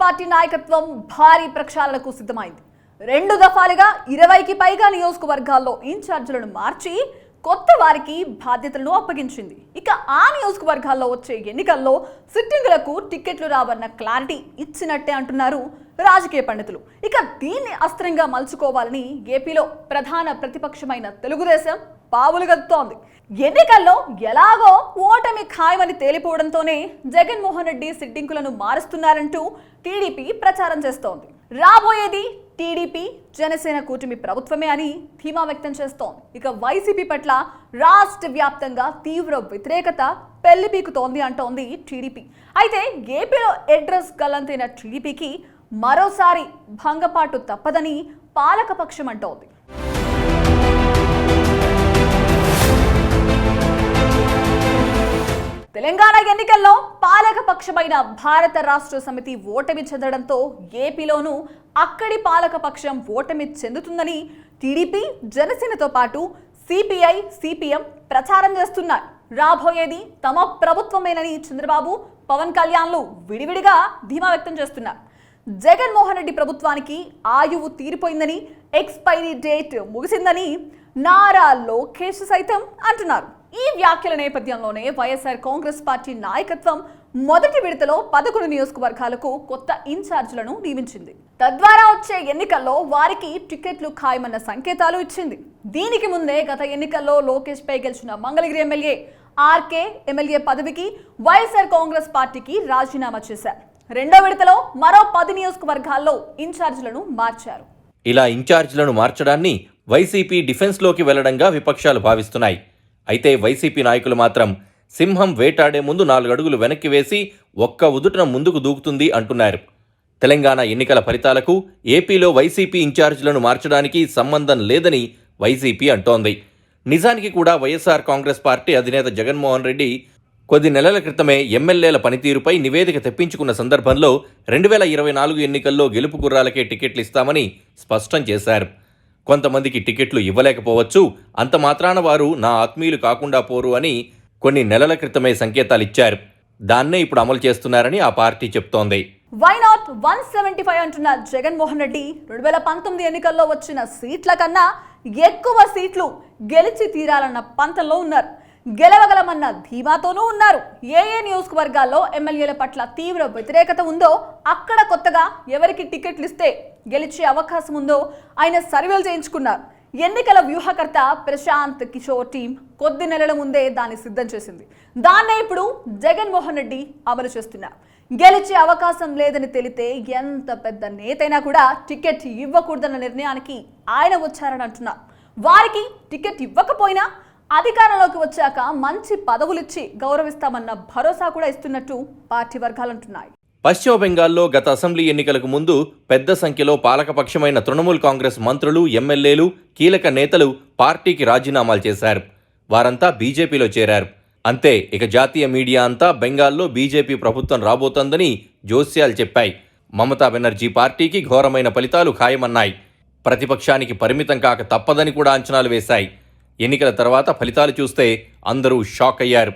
Party నాయకత్వం భారీ ప్రక్షాళనకు సిద్ధమైంది. 2 దఫాలుగా 20కి పైగా నియోజకవర్గాల్లో ఇన్ఛార్జీలను మార్చి కొత్త వారికి బాధ్యతలను అప్పగించింది. ఇక ఆ నియోజకవర్గాల్లో వచ్చే ఎన్నికల్లో సిట్టింగులకు టికెట్లు రావన్న క్లారిటీ ఇచ్చినట్టే అంటున్నారు రాజకీయ పండితులు. ఇక దీన్ని అస్త్రంగా మలుచుకోవాలని ఏపీలో ప్రధాన ప్రతిపక్షమైన తెలుగుదేశం పావులు కదుతోంది. ఎన్నికల్లో ఎలాగో ఓటమి ఖాయమని తేలిపోవడంతోనే జగన్మోహన్ రెడ్డి సిట్టింగులను మారుస్తున్నారంటూ టీడీపీ ప్రచారం చేస్తోంది. రాబోయేది టీడీపీ జనసేన కూటమి ప్రభుత్వమే అని ధీమా వ్యక్తం చేస్తోంది. ఇక వైసీపీ పట్ల రాష్ట్ర వ్యాప్తంగా తీవ్ర వ్యతిరేకత పెళ్లిపీకుతోంది అంటోంది టీడీపీ. అయితే ఏపీలో అడ్రస్ గల్లంతైన టీడీపీకి మరోసారి భంగపాటు తప్పదని పాలకపక్షం అంటోంది. తెలంగాణ ఎన్నికల్లో పాలకపక్షమైన భారత రాష్ట్ర సమితి ఓటమి చెందడంతో ఏపీలోనూ అక్కడి పాలకపక్షం ఓటమి చెందుతుందని టీడీపీ జనసేనతో పాటు సిపిఐ సిపిఎం ప్రచారం చేస్తున్నారు. రాబోయేది తమ ప్రభుత్వమేనని చంద్రబాబు పవన్ కళ్యాణ్లు విడివిడిగా ధీమా వ్యక్తం చేస్తున్నారు. జగన్మోహన్ రెడ్డి ప్రభుత్వానికి ఆయువు తీరిపోయిందని, ఎక్స్పైరీ డేట్ ముగిసిందని నారా లోకేష్ సైతం అంటున్నారు. ఈ వ్యాఖ్యల నేపథ్యంలోనే వైఎస్ఆర్ కాంగ్రెస్ పార్టీ నాయకత్వం మొదటి విడతలో 11 నియోజకవర్గాలకు కొత్త ఇన్ఛార్జీలను నియమించింది. తద్వారా వచ్చే ఎన్నికల్లో వారికి టికెట్లు ఖాయమన్న సంకేతాలు ఇచ్చింది. దీనికి ముందే గత ఎన్నికల్లో లోకేష్ పై గెలిచిన మంగళగిరి ఎమ్మెల్యే ఆర్కే ఎమ్మెల్యే పదవికి వైఎస్ఆర్ కాంగ్రెస్ పార్టీకి రాజీనామా చేశారు. రెండో విడతలో మరో 10 నియోజకవర్గాల్లో ఇన్ఛార్జీలను మార్చారు. ఇలా ఇన్ఛార్జీలను మార్చడాన్ని వైసీపీ డిఫెన్స్లోకి వెళ్లడంగా విపక్షాలు భావిస్తున్నాయి. అయితే వైసీపీ నాయకులు మాత్రం సింహం వేటాడే ముందు 4 అడుగులు వెనక్కి వేసి ఒక్క ఉదుటన ముందుకు దూకుతుంది అంటున్నారు. తెలంగాణ ఎన్నికల ఫలితాలకు ఏపీలో వైసీపీ ఇన్ఛార్జీలను మార్చడానికి సంబంధం లేదని వైసీపీ అంటోంది. నిజానికి కూడా వైఎస్ఆర్ కాంగ్రెస్ పార్టీ అధినేత జగన్మోహన్ రెడ్డి కొద్ది నెలల క్రితమే ఎమ్మెల్యేల పనితీరుపై నివేదిక తెప్పించుకున్న సందర్భంలో 2024 ఎన్నికల్లో గెలుపు గుర్రాలకే టికెట్లు ఇస్తామని స్పష్టం చేశారు. కొంతమందికి టికెట్లు ఇవ్వలేకపోవచ్చు, అంత మాత్రాన వారు నా ఆత్మీయులు కాకుండా పోరు అని కొన్ని నెలల క్రితమే సంకేతాలిచ్చారు. దాన్నే ఇప్పుడు అమలు చేస్తున్నారని ఆ పార్టీ చెప్తోంది. వై నాట్ 175 అంటున్న జగన్మోహన్ రెడ్డి 2019 ఎన్నికల్లో వచ్చిన సీట్ల కన్నా ఎక్కువ సీట్లు గెలిచి తీరాలన్న పంతంలో ఉన్నారు. గెలవగలమన్న ధీమాతోనూ ఉన్నారు. ఏ నియోజకవర్గాల్లో ఎమ్మెల్యేల పట్ల తీవ్ర వ్యతిరేకత ఉందో అక్కడ కొత్తగా ఎవరికి టికెట్లు ఇస్తే గెలిచే అవకాశం ఉందో ఆయన సర్వేలు చేయించుకున్నారు. ఎన్నికల వ్యూహకర్త ప్రశాంత్ కిషోర్ టీం కొద్ది నెలల ముందే దాన్ని సిద్ధం చేసింది. దాన్నే ఇప్పుడు జగన్మోహన్ రెడ్డి అమలు చేస్తున్నారు. గెలిచే అవకాశం లేదని తెలితే ఎంత పెద్ద నేతైనా కూడా టికెట్ ఇవ్వకూడదన్న నిర్ణయానికి ఆయన వచ్చారని అంటున్నారు. వారికి టికెట్ ఇవ్వకపోయినా అధికారంలోకి వచ్చాక మంచి పదవులిచ్చి గౌరవిస్తామన్న భరోసా కూడా ఇస్తున్నట్టు పార్టీ వర్గాలంటున్నాయి. పశ్చిమ బెంగాల్లో గత అసెంబ్లీ ఎన్నికలకు ముందు పెద్ద సంఖ్యలో పాలకపక్షమైన తృణమూల్ కాంగ్రెస్ మంత్రులు, ఎమ్మెల్యేలు, కీలక నేతలు పార్టీకి రాజీనామాలు చేశారు. వారంతా బీజేపీలో చేరారు. అంతే, ఇక జాతీయ మీడియా అంతా బెంగాల్లో బీజేపీ ప్రభుత్వం రాబోతోందని జోస్యాలు చెప్పాయి. మమతా బెనర్జీ పార్టీకి ఘోరమైన ఫలితాలు ఖాయమన్నాయి. ప్రతిపక్షానికి పరిమితం కాక తప్పదని కూడా అంచనాలు వేశాయి. ఎన్నికల తర్వాత ఫలితాలు చూస్తే అందరూ షాక్ అయ్యారు.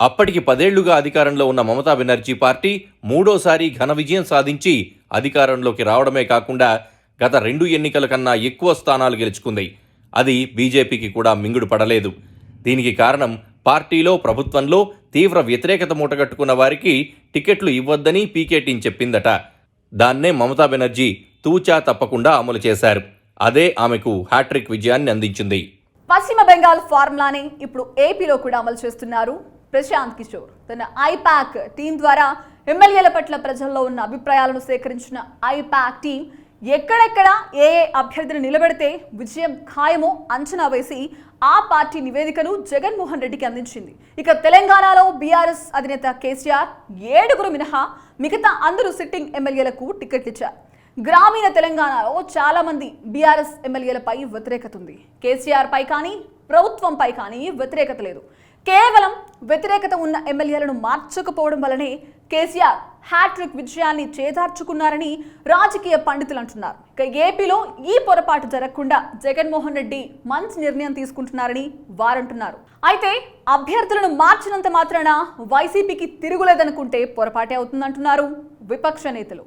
అప్పటికి 10 ఏళ్లుగా అధికారంలో ఉన్న మమతా బెనర్జీ పార్టీ మూడోసారి ఘన విజయం సాధించి అధికారంలోకి రావడమే కాకుండా గత 2 ఎన్నికల కన్నా ఎక్కువ స్థానాలు గెలుచుకుంది. అది బీజేపీకి కూడా మింగుడు పడలేదు. దీనికి కారణం పార్టీలో, ప్రభుత్వంలో తీవ్ర వ్యతిరేకత మూటగట్టుకున్న వారికి టికెట్లు ఇవ్వొద్దని పీకే టీం చెప్పిందట. దాన్నే మమతా బెనర్జీ తూచా తప్పకుండా అమలు చేశారు. అదే ఆమెకు హ్యాట్రిక్ విజయాన్ని అందించింది. పశ్చిమ బెంగాల్ ఫార్ములాని ఇప్పుడు ఏపీలో కూడా అమలు చేస్తున్నారు ప్రశాంత్ కిషోర్. తన ఐపాక్ టీం ద్వారా ఎమ్మెల్యేల పట్ల ప్రజల్లో ఉన్న అభిప్రాయాలను సేకరించిన ఐపాక్ టీం ఎక్కడెక్కడ ఏ అభ్యర్థిని నిలబెడితే విజయం ఖాయమో అంచనా వేసి ఆ పార్టీ నివేదికను జగన్మోహన్ రెడ్డికి అందించింది. ఇక తెలంగాణలో బీఆర్ఎస్ అధినేత కేసీఆర్ 7 మినహా మిగతా అందరూ సిట్టింగ్ ఎమ్మెల్యేలకు టికెట్లు ఇచ్చారు. గ్రామీణ తెలంగాణలో చాలా మంది బీఆర్ఎస్ ఎమ్మెల్యేలపై వ్యతిరేకత ఉంది. కేసీఆర్ పై కానీ ప్రభుత్వంపై కానీ వ్యతిరేకత లేదు. కేవలం వ్యతిరేకత ఉన్న ఎమ్మెల్యేలను మార్చకపోవడం వల్లనే కేసీఆర్ హ్యాట్రిక్ విజయాన్ని చేదార్చుకున్నారని రాజకీయ పండితులు అంటున్నారు. ఇక ఏపీలో ఈ పొరపాటు జరగకుండా జగన్మోహన్ రెడ్డి మంచి నిర్ణయం తీసుకుంటున్నారని వారంటున్నారు. అయితే అభ్యర్థులను మార్చినంత మాత్రాన వైసీపీకి తిరుగులేదనుకుంటే పొరపాటే అవుతుందంటున్నారు విపక్ష నేతలు.